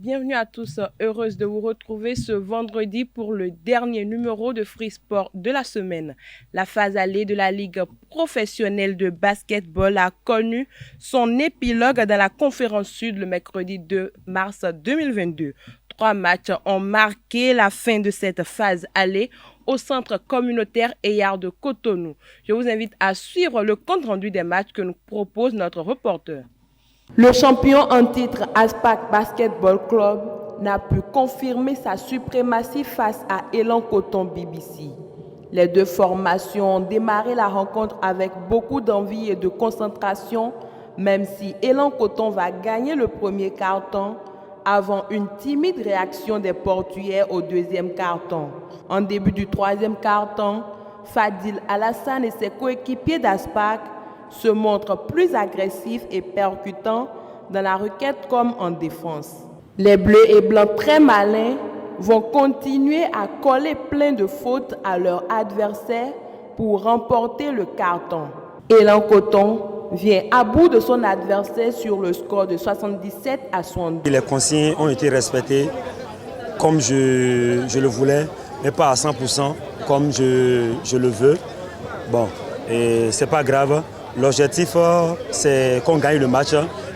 bienvenue à tous. Heureuse de vous retrouver ce vendredi pour le dernier numéro de Free Sport de la semaine. La phase allée de la Ligue professionnelle de basketball a connu son épilogue dans la conférence sud le mercredi 2 mars 2022. 3 matchs ont marqué la fin de cette phase allée au centre communautaire Eyard de Cotonou. Je vous invite à suivre le compte-rendu des matchs que nous propose notre reporter. Le champion en titre Aspac Basketball Club n'a pu confirmer sa suprématie face à Élan Coton BBC. Les deux formations ont démarré la rencontre avec beaucoup d'envie et de concentration, même si Élan Coton va gagner le premier quart-temps avant une timide réaction des Portugais au deuxième quart-temps. En début du troisième quart-temps, Fadil Alassane et ses coéquipiers d'Aspac se montrent plus agressifs et percutants dans la requête comme en défense. Les bleus et blancs très malins vont continuer à coller plein de fautes à leur adversaire pour remporter le carton. Élan Coton vient à bout de son adversaire sur le score de 77 à 62. Les consignes ont été respectées comme je le voulais, mais pas à 100% comme je le veux. Bon, et c'est pas grave. L'objectif, c'est qu'on gagne le match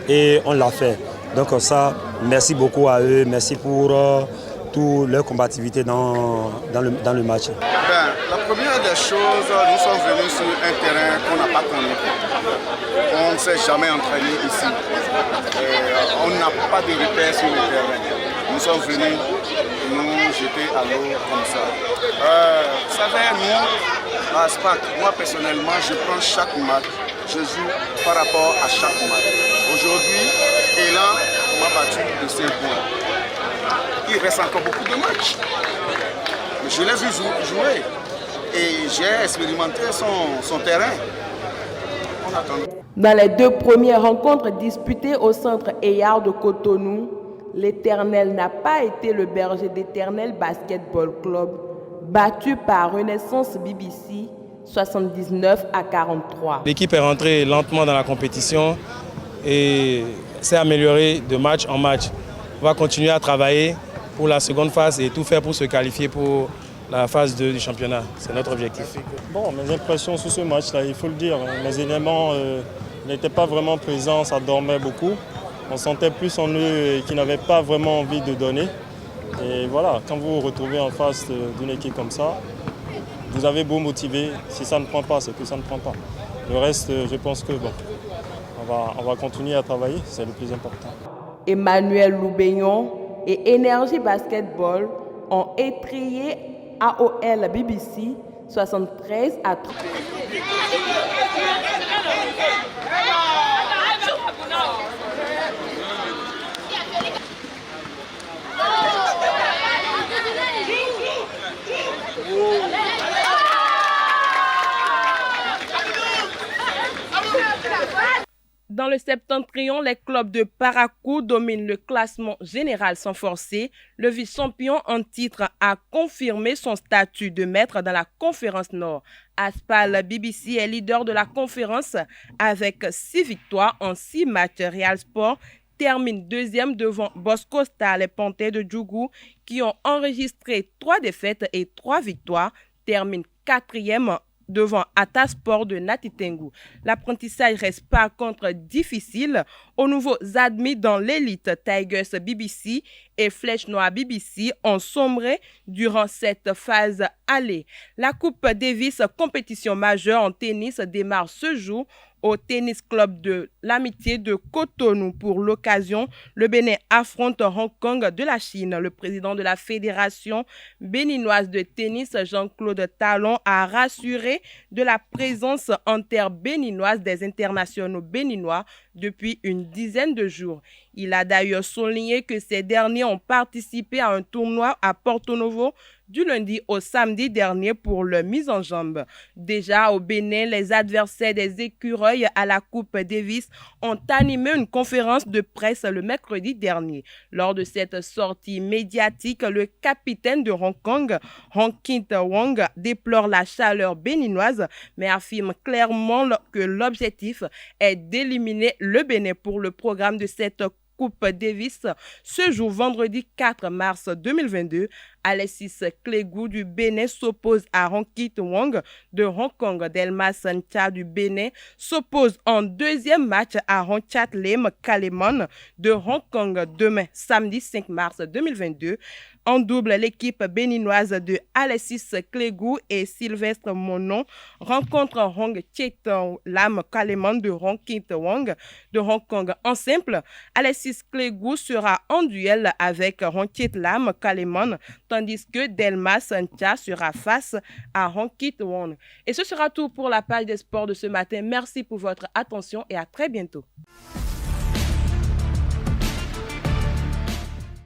et on l'a fait. Donc ça, merci beaucoup à eux, merci pour toute leur combativité dans le match. La première des choses, nous sommes venus sur un terrain qu'on n'a pas connu. On ne s'est jamais entraîné ici. On n'a pas de repères sur le terrain. Nous sommes venus nous jeter à l'eau comme ça. Vous savez, nous, à SPAC, moi personnellement, je prends chaque match. Je joue par rapport à chaque match. Aujourd'hui, Élan m'a battu de 5 points. Il reste encore beaucoup de matchs. Mais je l'ai vu jouer et j'ai expérimenté son terrain. On attend. Dans les deux premières rencontres disputées au centre Eyard de Cotonou, l'Éternel n'a pas été le berger d'Éternel Basketball Club, battu par Renaissance BBC 79 à 43. L'équipe est rentrée lentement dans la compétition et s'est améliorée de match en match. On va continuer à travailler pour la seconde phase et tout faire pour se qualifier pour la phase 2 du championnat. C'est notre objectif. Bon, mes impressions sur ce match-là, il faut le dire, les éléments n'étaient pas vraiment présents, ça dormait beaucoup. On sentait plus en eux qui n'avaient pas vraiment envie de donner. Et voilà, quand vous vous retrouvez en face d'une équipe comme ça, vous avez beau motiver, si ça ne prend pas, c'est que ça ne prend pas. Le reste, je pense que bon, on va continuer à travailler, c'est le plus important. Emmanuel Loubegnon et Énergie Basketball ont étrillé AOL BBC 73 à 3. Dans le septentrion, les clubs de Parakou dominent le classement général sans forcer. Le vice-champion en titre a confirmé son statut de maître dans la conférence Nord. Aspal BBC est leader de la conférence avec 6 victoires en 6 matchs. Real Sport termine deuxième devant Bosco Star, les Panthers de Djougou, qui ont enregistré 3 défaites et 3 victoires, termine quatrième devant Atasport de Natitengu. L'apprentissage reste par contre difficile aux nouveaux admis dans l'élite. Tigers BBC et Flèche Noire BBC ont sombré durant cette phase allée. La Coupe Davis, compétition majeure en tennis, démarre ce jour au Tennis Club de l'Amitié de Cotonou. Pour l'occasion, le Bénin affronte Hong Kong de la Chine. Le président de la Fédération béninoise de tennis, Jean-Claude Talon, a rassuré de la présence interbéninoise des internationaux béninois depuis une dizaine de jours. Il a d'ailleurs souligné que ces derniers ont participé à un tournoi à Porto Novo du lundi au samedi dernier pour leur mise en jambe. Déjà au Bénin, les adversaires des écureuils à la Coupe Davis ont animé une conférence de presse le mercredi dernier. Lors de cette sortie médiatique, le capitaine de Hong Kong, Hong Kit Wong, déplore la chaleur béninoise, mais affirme clairement que l'objectif est d'éliminer le Bénin pour le programme de cette Coupe Davis se joue vendredi 4 mars 2022. Alexis Clégou du Bénin s'oppose à Ronkit Wong de Hong Kong. Delmas Ncha du Bénin s'oppose en deuxième match à Ronchat-Lem Kalemon de Hong Kong demain, samedi 5 mars 2022. En double, l'équipe béninoise de Alexis Clégou et Sylvestre Monon rencontre Hong Cheton Lam Kalemon de Ronkit Wong de Hong Kong. En simple, Alexis Clégou sera en duel avec Ronkit Lam Kalemon, tandis que Delmas Ncha sera face à Ronkit Wong. Et ce sera tout pour la page des sports de ce matin. Merci pour votre attention et à très bientôt.